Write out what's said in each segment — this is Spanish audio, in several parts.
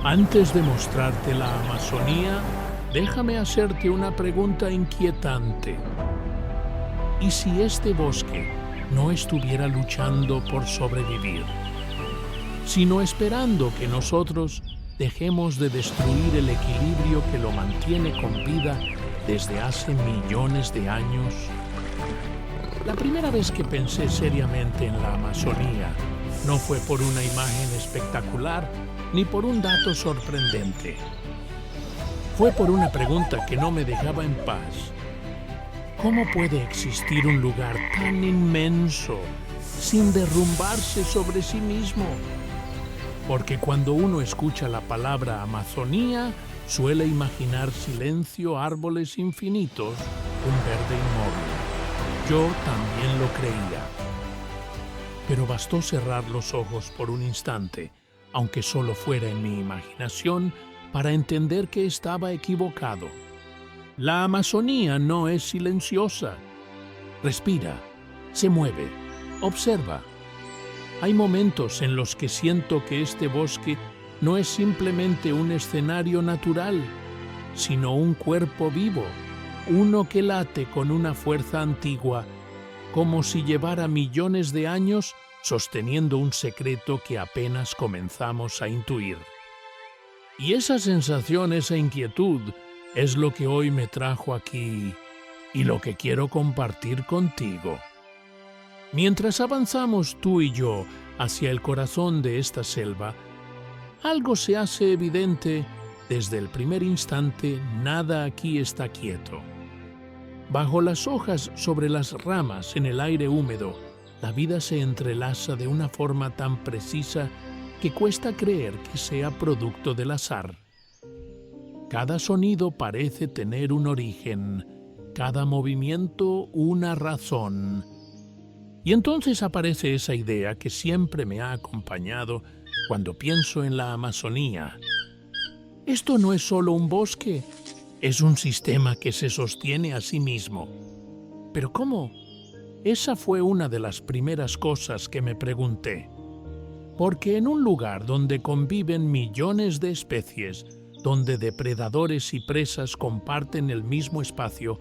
Antes de mostrarte la Amazonía, déjame hacerte una pregunta inquietante. ¿Y si este bosque no estuviera luchando por sobrevivir, sino esperando que nosotros dejemos de destruir el equilibrio que lo mantiene con vida desde hace millones de años? La primera vez que pensé seriamente en la Amazonía no fue por una imagen espectacular ni por un dato sorprendente. Fue por una pregunta que no me dejaba en paz. ¿Cómo puede existir un lugar tan inmenso sin derrumbarse sobre sí mismo? Porque cuando uno escucha la palabra Amazonía, suele imaginar silencio, árboles infinitos, un verde inmóvil. Yo también lo creía. Pero bastó cerrar los ojos por un instante, aunque solo fuera en mi imaginación, para entender que estaba equivocado. La Amazonía no es silenciosa. Respira, se mueve, observa. Hay momentos en los que siento que este bosque no es simplemente un escenario natural, sino un cuerpo vivo, uno que late con una fuerza antigua, como si llevara millones de años sosteniendo un secreto que apenas comenzamos a intuir. Y esa sensación, esa inquietud, es lo que hoy me trajo aquí y lo que quiero compartir contigo. Mientras avanzamos tú y yo hacia el corazón de esta selva, algo se hace evidente desde el primer instante. Nada aquí está quieto. Bajo las hojas, sobre las ramas, en el aire húmedo, la vida se entrelaza de una forma tan precisa que cuesta creer que sea producto del azar. Cada sonido parece tener un origen, cada movimiento una razón. Y entonces aparece esa idea que siempre me ha acompañado cuando pienso en la Amazonía. Esto no es solo un bosque, es un sistema que se sostiene a sí mismo. ¿Pero cómo? Esa fue una de las primeras cosas que me pregunté. Porque en un lugar donde conviven millones de especies, donde depredadores y presas comparten el mismo espacio,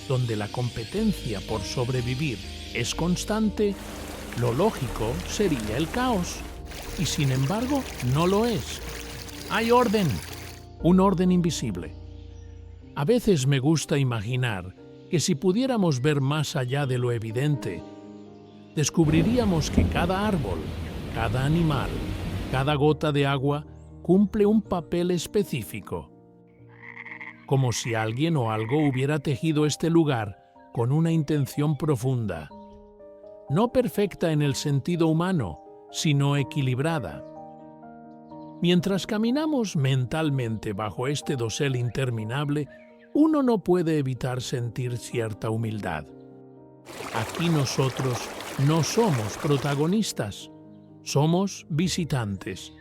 donde la competencia por sobrevivir es constante, lo lógico sería el caos. Y sin embargo, no lo es. Hay orden, un orden invisible. A veces me gusta imaginar que si pudiéramos ver más allá de lo evidente, descubriríamos que cada árbol, cada animal, cada gota de agua cumple un papel específico. Como si alguien o algo hubiera tejido este lugar con una intención profunda. No perfecta en el sentido humano, sino equilibrada. Mientras caminamos mentalmente bajo este dosel interminable, uno no puede evitar sentir cierta humildad. Aquí nosotros no somos protagonistas, somos visitantes,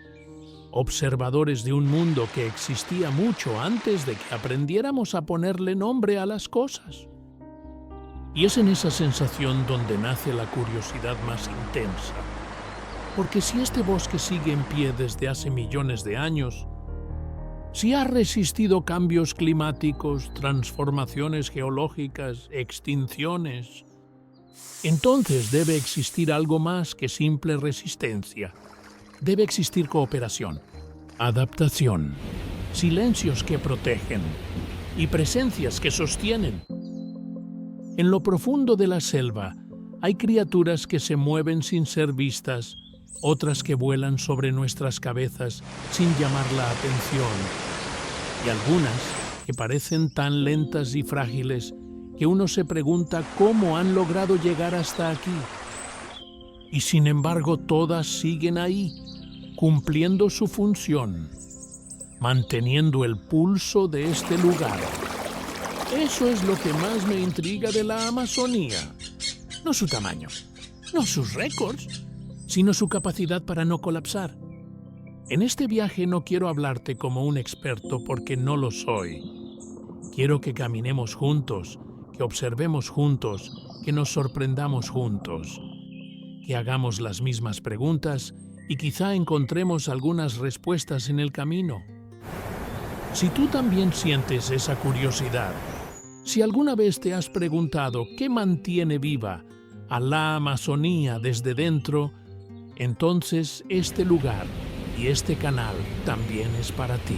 observadores de un mundo que existía mucho antes de que aprendiéramos a ponerle nombre a las cosas. Y es en esa sensación donde nace la curiosidad más intensa. Porque si este bosque sigue en pie desde hace millones de años, si ha resistido cambios climáticos, transformaciones geológicas, extinciones, entonces debe existir algo más que simple resistencia. Debe existir cooperación, adaptación, silencios que protegen y presencias que sostienen. En lo profundo de la selva hay criaturas que se mueven sin ser vistas, otras que vuelan sobre nuestras cabezas sin llamar la atención, y algunas que parecen tan lentas y frágiles que uno se pregunta cómo han logrado llegar hasta aquí. Y sin embargo todas siguen ahí, cumpliendo su función, manteniendo el pulso de este lugar. Eso es lo que más me intriga de la Amazonía. No su tamaño, no sus récords, sino su capacidad para no colapsar. En este viaje no quiero hablarte como un experto porque no lo soy. Quiero que caminemos juntos, que observemos juntos, que nos sorprendamos juntos, que hagamos las mismas preguntas y quizá encontremos algunas respuestas en el camino. Si tú también sientes esa curiosidad, si alguna vez te has preguntado qué mantiene viva a la Amazonía desde dentro, entonces este lugar y este canal también es para ti.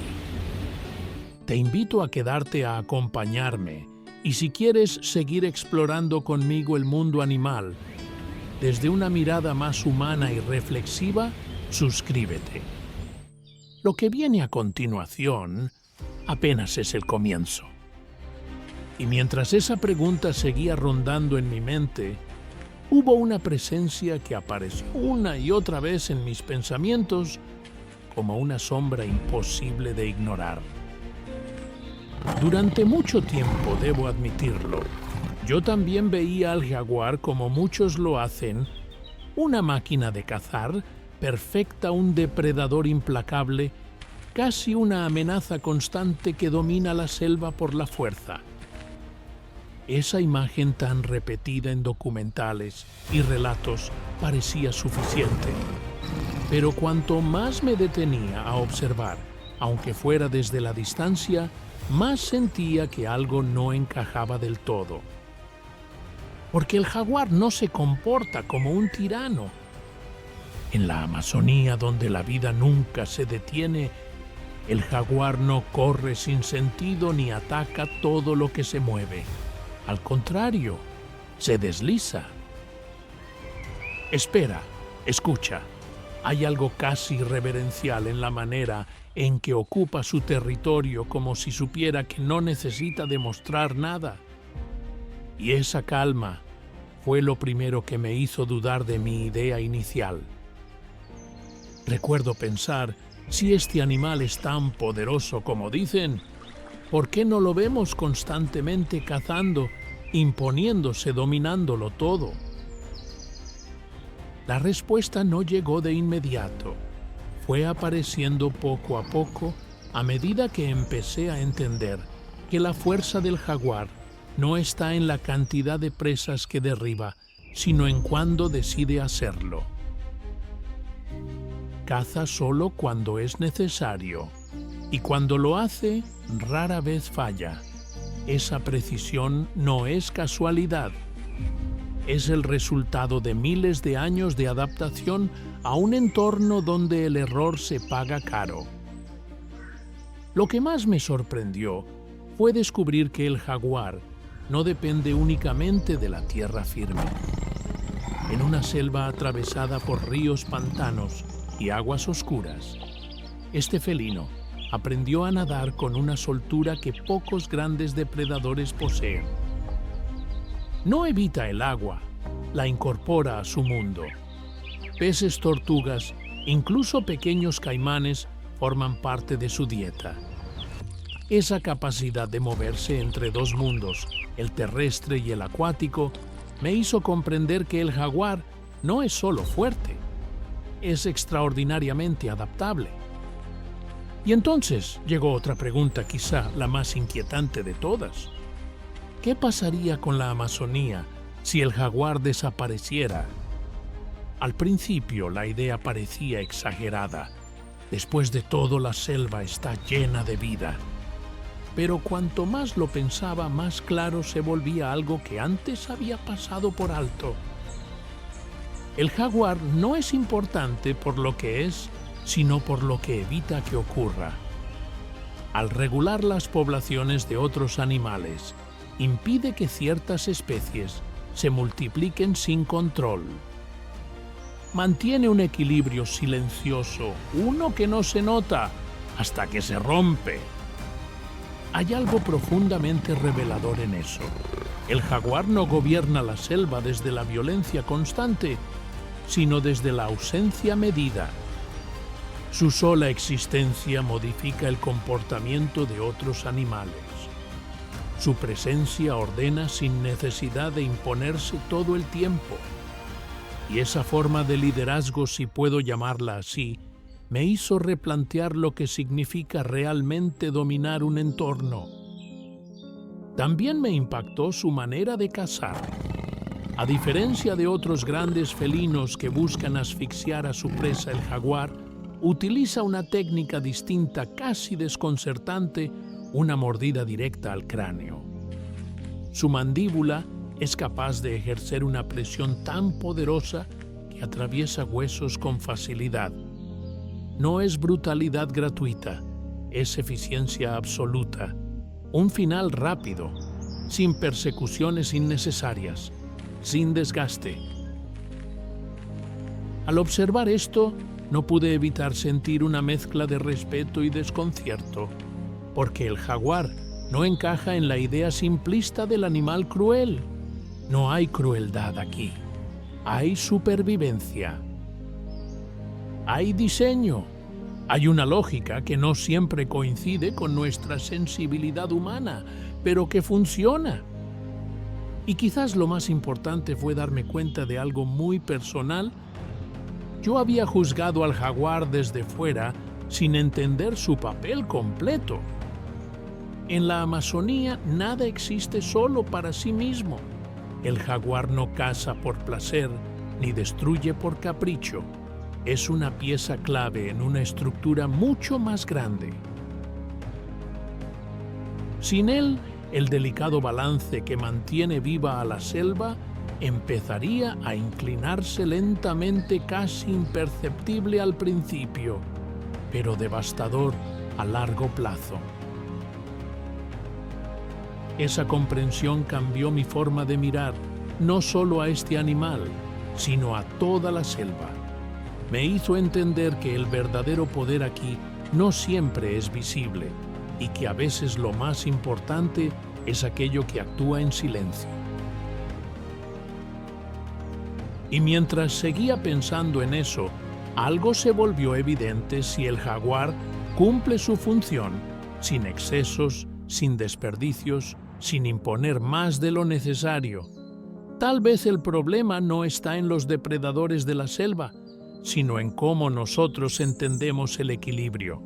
Te invito a quedarte a acompañarme y si quieres seguir explorando conmigo el mundo animal desde una mirada más humana y reflexiva, suscríbete. Lo que viene a continuación apenas es el comienzo. Y mientras esa pregunta seguía rondando en mi mente, hubo una presencia que apareció una y otra vez en mis pensamientos como una sombra imposible de ignorar. Durante mucho tiempo, debo admitirlo, yo también veía al jaguar como muchos lo hacen, una máquina de cazar, perfecta, un depredador implacable, casi una amenaza constante que domina la selva por la fuerza. Esa imagen tan repetida en documentales y relatos parecía suficiente. Pero cuanto más me detenía a observar, aunque fuera desde la distancia, más sentía que algo no encajaba del todo. Porque el jaguar no se comporta como un tirano. En la Amazonía, donde la vida nunca se detiene, el jaguar no corre sin sentido ni ataca todo lo que se mueve. Al contrario, se desliza. Espera, escucha. Hay algo casi reverencial en la manera en que ocupa su territorio como si supiera que no necesita demostrar nada. Y esa calma fue lo primero que me hizo dudar de mi idea inicial. Recuerdo pensar, si este animal es tan poderoso como dicen, ¿por qué no lo vemos constantemente cazando, imponiéndose, dominándolo todo? La respuesta no llegó de inmediato. Fue apareciendo poco a poco a medida que empecé a entender que la fuerza del jaguar no está en la cantidad de presas que derriba, sino en cuándo decide hacerlo. Caza solo cuando es necesario, y cuando lo hace, rara vez falla. Esa precisión no es casualidad. Es el resultado de miles de años de adaptación a un entorno donde el error se paga caro. Lo que más me sorprendió fue descubrir que el jaguar no depende únicamente de la tierra firme. En una selva atravesada por ríos, pantanos y aguas oscuras, este felino aprendió a nadar con una soltura que pocos grandes depredadores poseen. No evita el agua, la incorpora a su mundo. Peces, tortugas, incluso pequeños caimanes forman parte de su dieta. Esa capacidad de moverse entre dos mundos, el terrestre y el acuático, me hizo comprender que el jaguar no es solo fuerte, es extraordinariamente adaptable. Y entonces llegó otra pregunta, quizá la más inquietante de todas. ¿Qué pasaría con la Amazonía si el jaguar desapareciera? Al principio la idea parecía exagerada. Después de todo, la selva está llena de vida. Pero cuanto más lo pensaba, más claro se volvía algo que antes había pasado por alto. El jaguar no es importante por lo que es, sino por lo que evita que ocurra. Al regular las poblaciones de otros animales, impide que ciertas especies se multipliquen sin control. Mantiene un equilibrio silencioso, uno que no se nota hasta que se rompe. Hay algo profundamente revelador en eso. El jaguar no gobierna la selva desde la violencia constante, sino desde la ausencia medida. Su sola existencia modifica el comportamiento de otros animales. Su presencia ordena sin necesidad de imponerse todo el tiempo. Y esa forma de liderazgo, si puedo llamarla así, me hizo replantear lo que significa realmente dominar un entorno. También me impactó su manera de cazar. A diferencia de otros grandes felinos que buscan asfixiar a su presa, el jaguar utiliza una técnica distinta, casi desconcertante, una mordida directa al cráneo. Su mandíbula es capaz de ejercer una presión tan poderosa que atraviesa huesos con facilidad. No es brutalidad gratuita, es eficiencia absoluta, un final rápido, sin persecuciones innecesarias, sin desgaste. Al observar esto, no pude evitar sentir una mezcla de respeto y desconcierto, porque el jaguar no encaja en la idea simplista del animal cruel. No hay crueldad aquí, hay supervivencia. Hay diseño, hay una lógica que no siempre coincide con nuestra sensibilidad humana, pero que funciona. Y quizás lo más importante fue darme cuenta de algo muy personal. Yo había juzgado al jaguar desde fuera sin entender su papel completo. En la Amazonía nada existe solo para sí mismo. El jaguar no caza por placer ni destruye por capricho. Es una pieza clave en una estructura mucho más grande. Sin él, el delicado balance que mantiene viva a la selva empezaría a inclinarse lentamente, casi imperceptible al principio, pero devastador a largo plazo. Esa comprensión cambió mi forma de mirar, no solo a este animal, sino a toda la selva. Me hizo entender que el verdadero poder aquí no siempre es visible y que a veces lo más importante es aquello que actúa en silencio. Y mientras seguía pensando en eso, algo se volvió evidente: si el jaguar cumple su función, sin excesos, sin desperdicios, sin imponer más de lo necesario. Tal vez el problema no está en los depredadores de la selva, sino en cómo nosotros entendemos el equilibrio.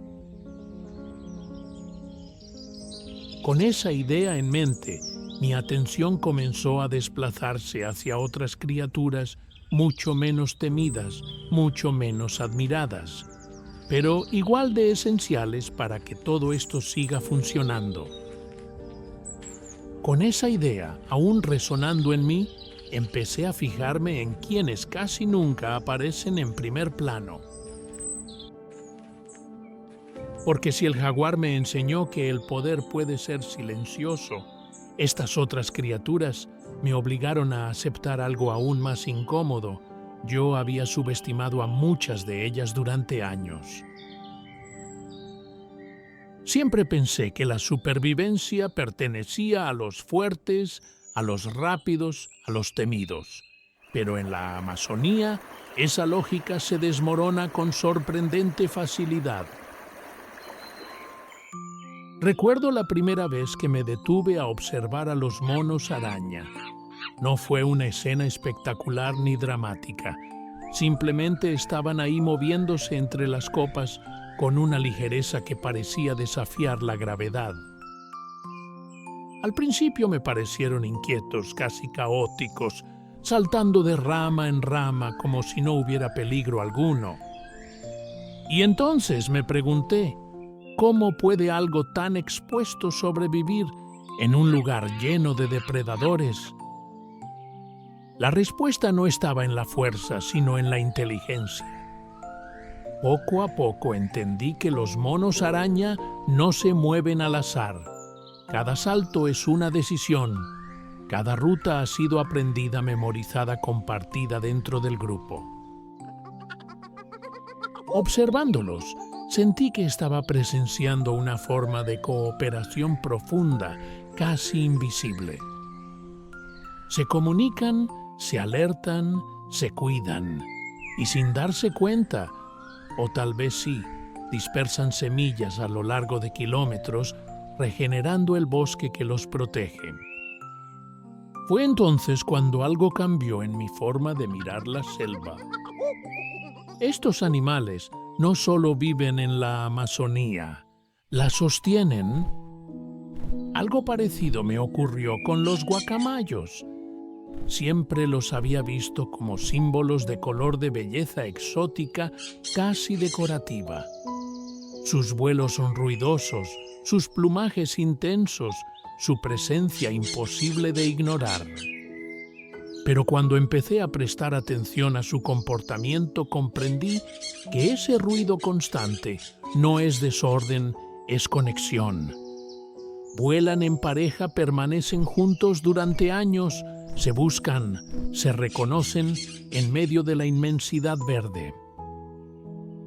Con esa idea en mente, mi atención comenzó a desplazarse hacia otras criaturas mucho menos temidas, mucho menos admiradas, pero igual de esenciales para que todo esto siga funcionando. Con esa idea aún resonando en mí, empecé a fijarme en quienes casi nunca aparecen en primer plano. Porque si el jaguar me enseñó que el poder puede ser silencioso, estas otras criaturas me obligaron a aceptar algo aún más incómodo. Yo había subestimado a muchas de ellas durante años. Siempre pensé que la supervivencia pertenecía a los fuertes, a los rápidos, a los temidos. Pero en la Amazonía, esa lógica se desmorona con sorprendente facilidad. Recuerdo la primera vez que me detuve a observar a los monos araña. No fue una escena espectacular ni dramática. Simplemente estaban ahí moviéndose entre las copas con una ligereza que parecía desafiar la gravedad. Al principio me parecieron inquietos, casi caóticos, saltando de rama en rama como si no hubiera peligro alguno. Y entonces me pregunté, ¿cómo puede algo tan expuesto sobrevivir en un lugar lleno de depredadores? La respuesta no estaba en la fuerza, sino en la inteligencia. Poco a poco entendí que los monos araña no se mueven al azar. Cada salto es una decisión. Cada ruta ha sido aprendida, memorizada, compartida dentro del grupo. Observándolos, sentí que estaba presenciando una forma de cooperación profunda, casi invisible. Se comunican, se alertan, se cuidan, y sin darse cuenta, o tal vez sí, dispersan semillas a lo largo de kilómetros, regenerando el bosque que los protege. Fue entonces cuando algo cambió en mi forma de mirar la selva. Estos animales no solo viven en la Amazonía, la sostienen. Algo parecido me ocurrió con los guacamayos. Siempre los había visto como símbolos de color de belleza exótica, casi decorativa. Sus vuelos son ruidosos, sus plumajes intensos, su presencia imposible de ignorar. Pero cuando empecé a prestar atención a su comportamiento, comprendí que ese ruido constante no es desorden, es conexión. Vuelan en pareja, permanecen juntos durante años, se buscan, se reconocen en medio de la inmensidad verde.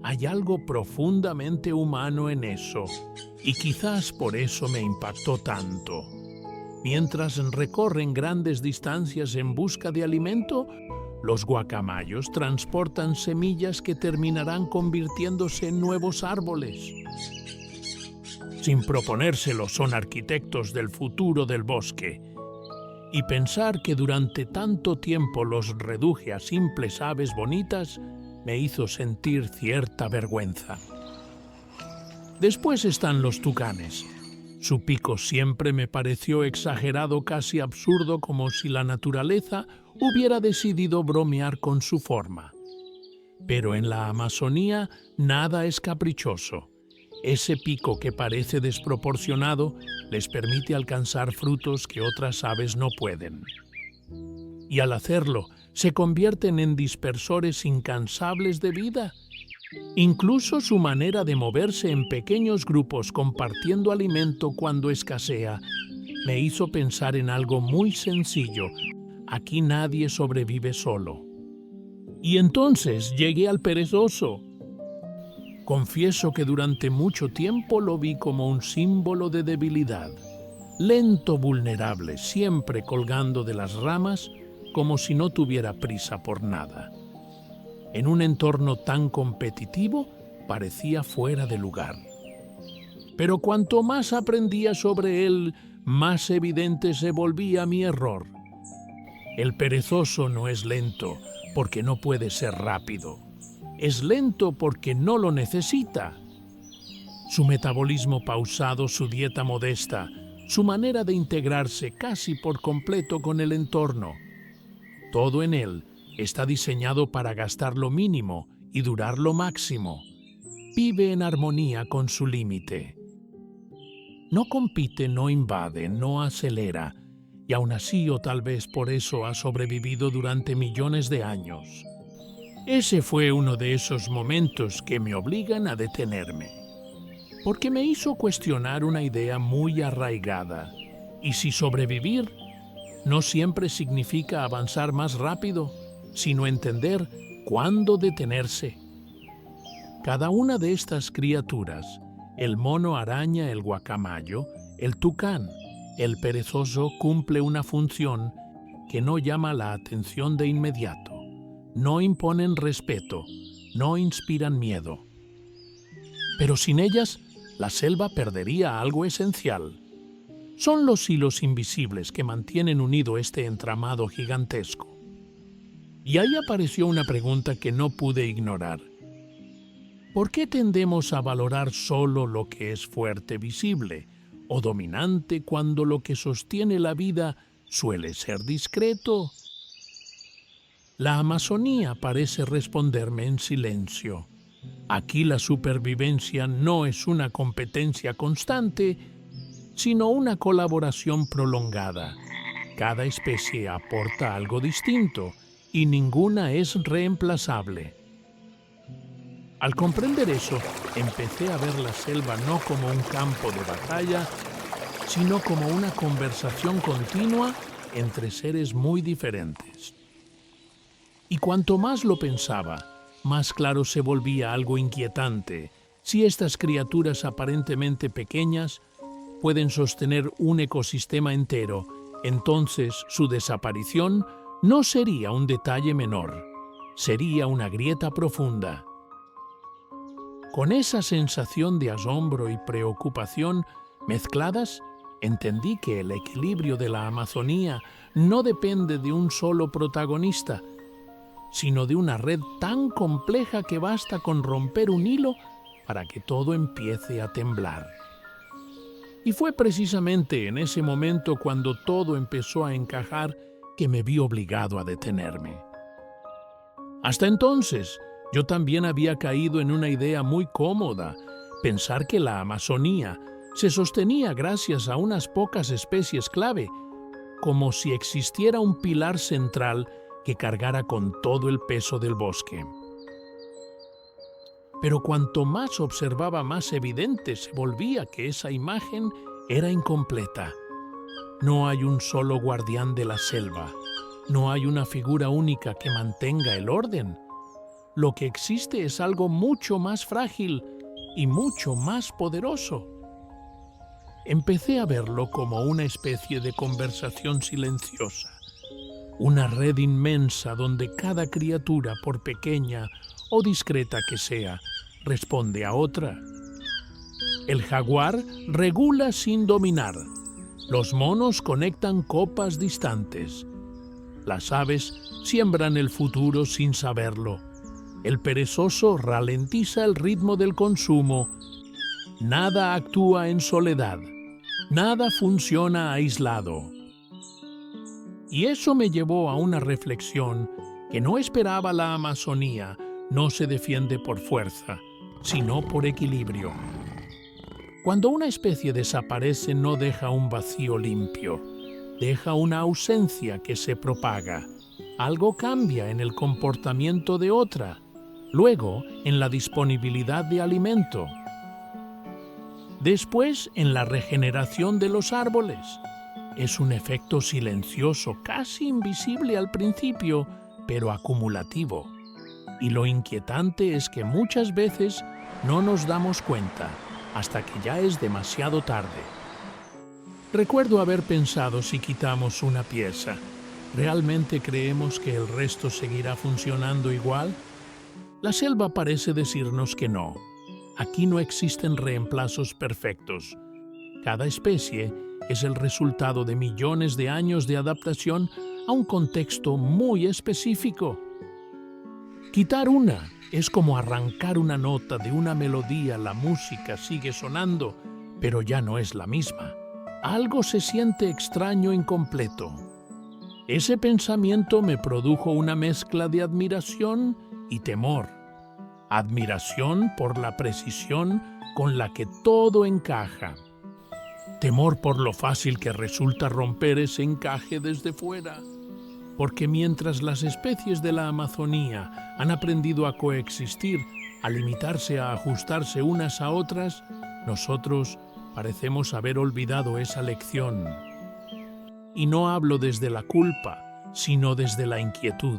Hay algo profundamente humano en eso, y quizás por eso me impactó tanto. Mientras recorren grandes distancias en busca de alimento, los guacamayos transportan semillas que terminarán convirtiéndose en nuevos árboles. Sin proponérselo, son arquitectos del futuro del bosque. Y pensar que durante tanto tiempo los reduje a simples aves bonitas me hizo sentir cierta vergüenza. Después están los tucanes. Su pico siempre me pareció exagerado, casi absurdo, como si la naturaleza hubiera decidido bromear con su forma. Pero en la Amazonía nada es caprichoso. Ese pico que parece desproporcionado les permite alcanzar frutos que otras aves no pueden. Y al hacerlo, se convierten en dispersores incansables de vida. Incluso su manera de moverse en pequeños grupos compartiendo alimento cuando escasea me hizo pensar en algo muy sencillo. Aquí nadie sobrevive solo. Y entonces llegué al perezoso. Confieso que durante mucho tiempo lo vi como un símbolo de debilidad. Lento, vulnerable, siempre colgando de las ramas como si no tuviera prisa por nada. En un entorno tan competitivo, parecía fuera de lugar. Pero cuanto más aprendía sobre él, más evidente se volvía mi error. El perezoso no es lento porque no puede ser rápido. Es lento porque no lo necesita. Su metabolismo pausado, su dieta modesta, su manera de integrarse casi por completo con el entorno. Todo en él está diseñado para gastar lo mínimo y durar lo máximo. Vive en armonía con su límite. No compite, no invade, no acelera, y aún así o tal vez por eso ha sobrevivido durante millones de años. Ese fue uno de esos momentos que me obligan a detenerme, porque me hizo cuestionar una idea muy arraigada. ¿Y si sobrevivir no siempre significa avanzar más rápido, sino entender cuándo detenerse? Cada una de estas criaturas, el mono araña, el guacamayo, el tucán, el perezoso, cumple una función que no llama la atención de inmediato. No imponen respeto, no inspiran miedo. Pero sin ellas, la selva perdería algo esencial. Son los hilos invisibles que mantienen unido este entramado gigantesco. Y ahí apareció una pregunta que no pude ignorar. ¿Por qué tendemos a valorar solo lo que es fuerte, visible o dominante cuando lo que sostiene la vida suele ser discreto? La Amazonía parece responderme en silencio. Aquí la supervivencia no es una competencia constante, sino una colaboración prolongada. Cada especie aporta algo distinto y ninguna es reemplazable. Al comprender eso, empecé a ver la selva no como un campo de batalla, sino como una conversación continua entre seres muy diferentes. Y cuanto más lo pensaba, más claro se volvía algo inquietante. Si estas criaturas aparentemente pequeñas pueden sostener un ecosistema entero, entonces su desaparición no sería un detalle menor, sería una grieta profunda. Con esa sensación de asombro y preocupación mezcladas, entendí que el equilibrio de la Amazonía no depende de un solo protagonista, sino de una red tan compleja que basta con romper un hilo para que todo empiece a temblar. Y fue precisamente en ese momento cuando todo empezó a encajar que me vi obligado a detenerme. Hasta entonces, yo también había caído en una idea muy cómoda, pensar que la Amazonía se sostenía gracias a unas pocas especies clave, como si existiera un pilar central que cargara con todo el peso del bosque. Pero cuanto más observaba, más evidente se volvía que esa imagen era incompleta. No hay un solo guardián de la selva, no hay una figura única que mantenga el orden. Lo que existe es algo mucho más frágil y mucho más poderoso. Empecé a verlo como una especie de conversación silenciosa, una red inmensa donde cada criatura, por pequeña o discreta que sea, responde a otra. El jaguar regula sin dominar. Los monos conectan copas distantes. Las aves siembran el futuro sin saberlo. El perezoso ralentiza el ritmo del consumo. Nada actúa en soledad. Nada funciona aislado. Y eso me llevó a una reflexión que no esperaba. La Amazonía no se defiende por fuerza, sino por equilibrio. Cuando una especie desaparece, no deja un vacío limpio, deja una ausencia que se propaga. Algo cambia en el comportamiento de otra, luego en la disponibilidad de alimento, después en la regeneración de los árboles. Es un efecto silencioso, casi invisible al principio, pero acumulativo. Y lo inquietante es que muchas veces no nos damos cuenta hasta que ya es demasiado tarde. Recuerdo haber pensado, si quitamos una pieza, ¿realmente creemos que el resto seguirá funcionando igual? La selva parece decirnos que no. Aquí no existen reemplazos perfectos. Cada especie es el resultado de millones de años de adaptación a un contexto muy específico. Quitar una es como arrancar una nota de una melodía. La música sigue sonando, pero ya no es la misma. Algo se siente extraño, incompleto. Ese pensamiento me produjo una mezcla de admiración y temor. Admiración por la precisión con la que todo encaja. Temor por lo fácil que resulta romper ese encaje desde fuera. Porque mientras las especies de la Amazonía han aprendido a coexistir, a limitarse, a ajustarse unas a otras, nosotros parecemos haber olvidado esa lección. Y no hablo desde la culpa, sino desde la inquietud.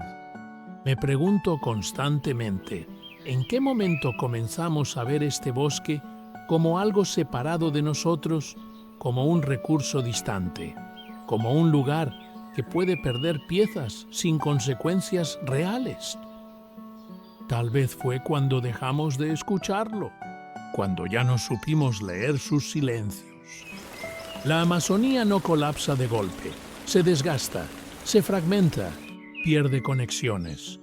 Me pregunto constantemente, ¿en qué momento comenzamos a ver este bosque como algo separado de nosotros, como un recurso distante, como un lugar que puede perder piezas sin consecuencias reales? Tal vez fue cuando dejamos de escucharlo, cuando ya no supimos leer sus silencios. La Amazonía no colapsa de golpe, se desgasta, se fragmenta, pierde conexiones.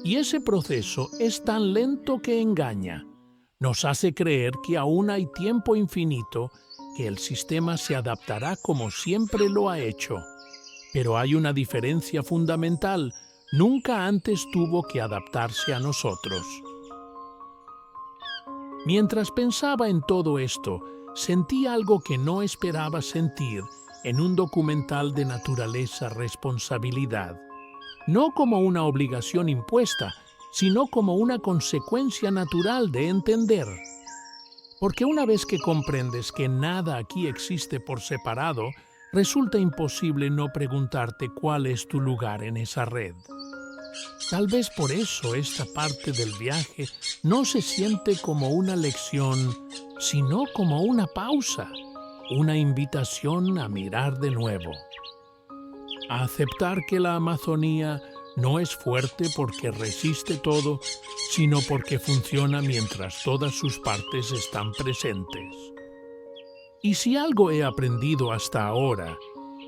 Y ese proceso es tan lento que engaña. Nos hace creer que aún hay tiempo infinito, que el sistema se adaptará como siempre lo ha hecho. Pero hay una diferencia fundamental: nunca antes tuvo que adaptarse a nosotros. Mientras pensaba en todo esto, sentí algo que no esperaba sentir en un documental de naturaleza responsabilidad. No como una obligación impuesta, sino como una consecuencia natural de entender. Porque una vez que comprendes que nada aquí existe por separado, resulta imposible no preguntarte cuál es tu lugar en esa red. Tal vez por eso esta parte del viaje no se siente como una lección, sino como una pausa, una invitación a mirar de nuevo. A aceptar que la Amazonía no es fuerte porque resiste todo, sino porque funciona mientras todas sus partes están presentes. Y si algo he aprendido hasta ahora,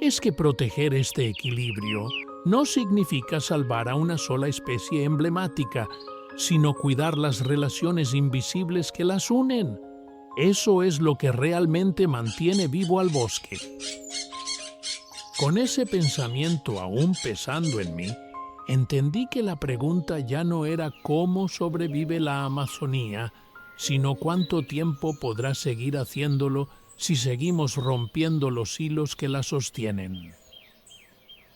es que proteger este equilibrio no significa salvar a una sola especie emblemática, sino cuidar las relaciones invisibles que las unen. Eso es lo que realmente mantiene vivo al bosque. Con ese pensamiento aún pesando en mí, entendí que la pregunta ya no era cómo sobrevive la Amazonía, sino cuánto tiempo podrá seguir haciéndolo si seguimos rompiendo los hilos que la sostienen.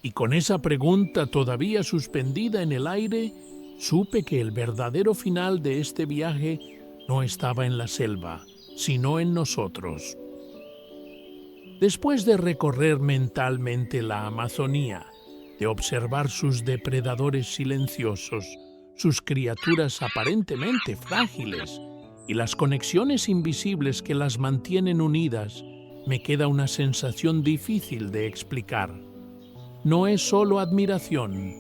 Y con esa pregunta todavía suspendida en el aire, supe que el verdadero final de este viaje no estaba en la selva, sino en nosotros. Después de recorrer mentalmente la Amazonía, de observar sus depredadores silenciosos, sus criaturas aparentemente frágiles y las conexiones invisibles que las mantienen unidas, me queda una sensación difícil de explicar. No es solo admiración.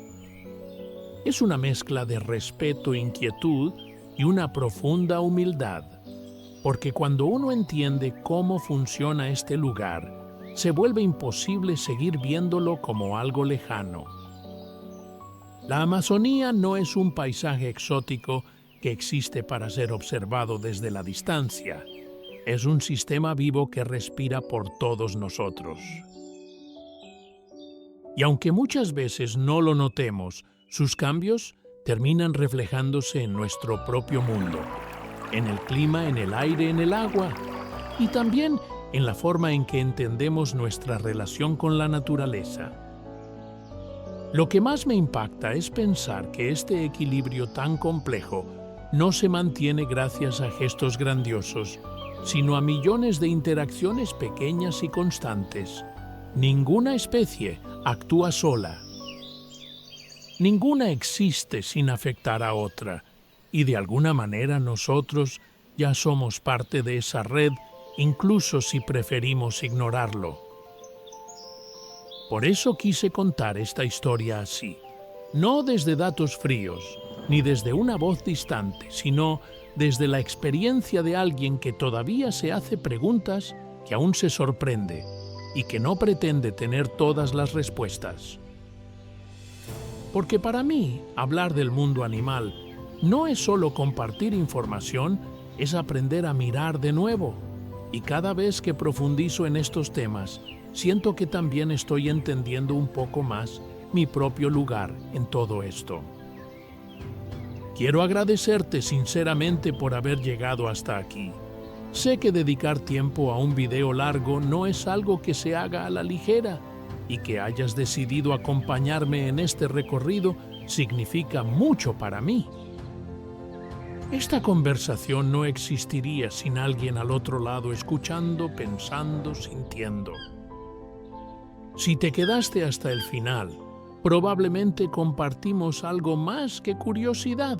Es una mezcla de respeto, inquietud y una profunda humildad. Porque cuando uno entiende cómo funciona este lugar, se vuelve imposible seguir viéndolo como algo lejano. La Amazonía no es un paisaje exótico que existe para ser observado desde la distancia. Es un sistema vivo que respira por todos nosotros. Y aunque muchas veces no lo notemos, sus cambios terminan reflejándose en nuestro propio mundo, en el clima, en el aire, en el agua y también en la forma en que entendemos nuestra relación con la naturaleza. Lo que más me impacta es pensar que este equilibrio tan complejo no se mantiene gracias a gestos grandiosos, sino a millones de interacciones pequeñas y constantes. Ninguna especie actúa sola. Ninguna existe sin afectar a otra, y de alguna manera nosotros ya somos parte de esa red, incluso si preferimos ignorarlo. Por eso quise contar esta historia así, no desde datos fríos, ni desde una voz distante, sino desde la experiencia de alguien que todavía se hace preguntas, que aún se sorprende y que no pretende tener todas las respuestas. Porque para mí, hablar del mundo animal no es solo compartir información, es aprender a mirar de nuevo. Y cada vez que profundizo en estos temas, siento que también estoy entendiendo un poco más mi propio lugar en todo esto. Quiero agradecerte sinceramente por haber llegado hasta aquí. Sé que dedicar tiempo a un video largo no es algo que se haga a la ligera, y que hayas decidido acompañarme en este recorrido significa mucho para mí. Esta conversación no existiría sin alguien al otro lado escuchando, pensando, sintiendo. Si te quedaste hasta el final, probablemente compartimos algo más que curiosidad.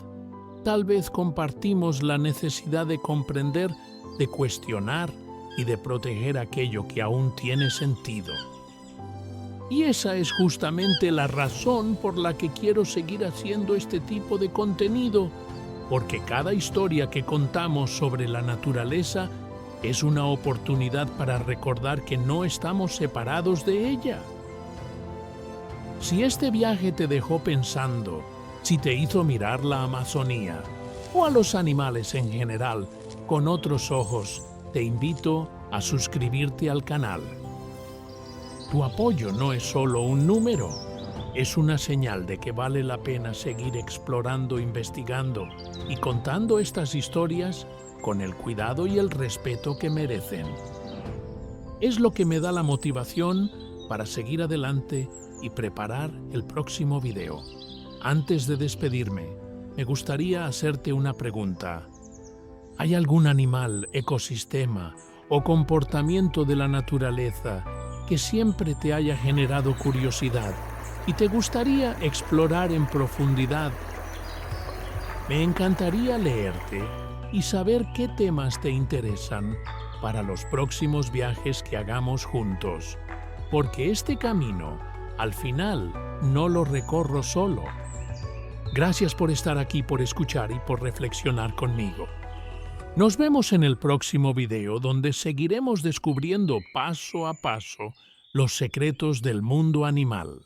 Tal vez compartimos la necesidad de comprender, de cuestionar y de proteger aquello que aún tiene sentido. Y esa es justamente la razón por la que quiero seguir haciendo este tipo de contenido, porque cada historia que contamos sobre la naturaleza es una oportunidad para recordar que no estamos separados de ella. Si este viaje te dejó pensando, si te hizo mirar la Amazonía o a los animales en general con otros ojos, te invito a suscribirte al canal. Tu apoyo no es solo un número, es una señal de que vale la pena seguir explorando, investigando y contando estas historias con el cuidado y el respeto que merecen. Es lo que me da la motivación para seguir adelante y preparar el próximo video. Antes de despedirme, me gustaría hacerte una pregunta. ¿Hay algún animal, ecosistema o comportamiento de la naturaleza que siempre te haya generado curiosidad y te gustaría explorar en profundidad? Me encantaría leerte y saber qué temas te interesan para los próximos viajes que hagamos juntos, porque este camino, al final, no lo recorro solo. Gracias por estar aquí, por escuchar y por reflexionar conmigo. Nos vemos en el próximo video, donde seguiremos descubriendo paso a paso los secretos del mundo animal.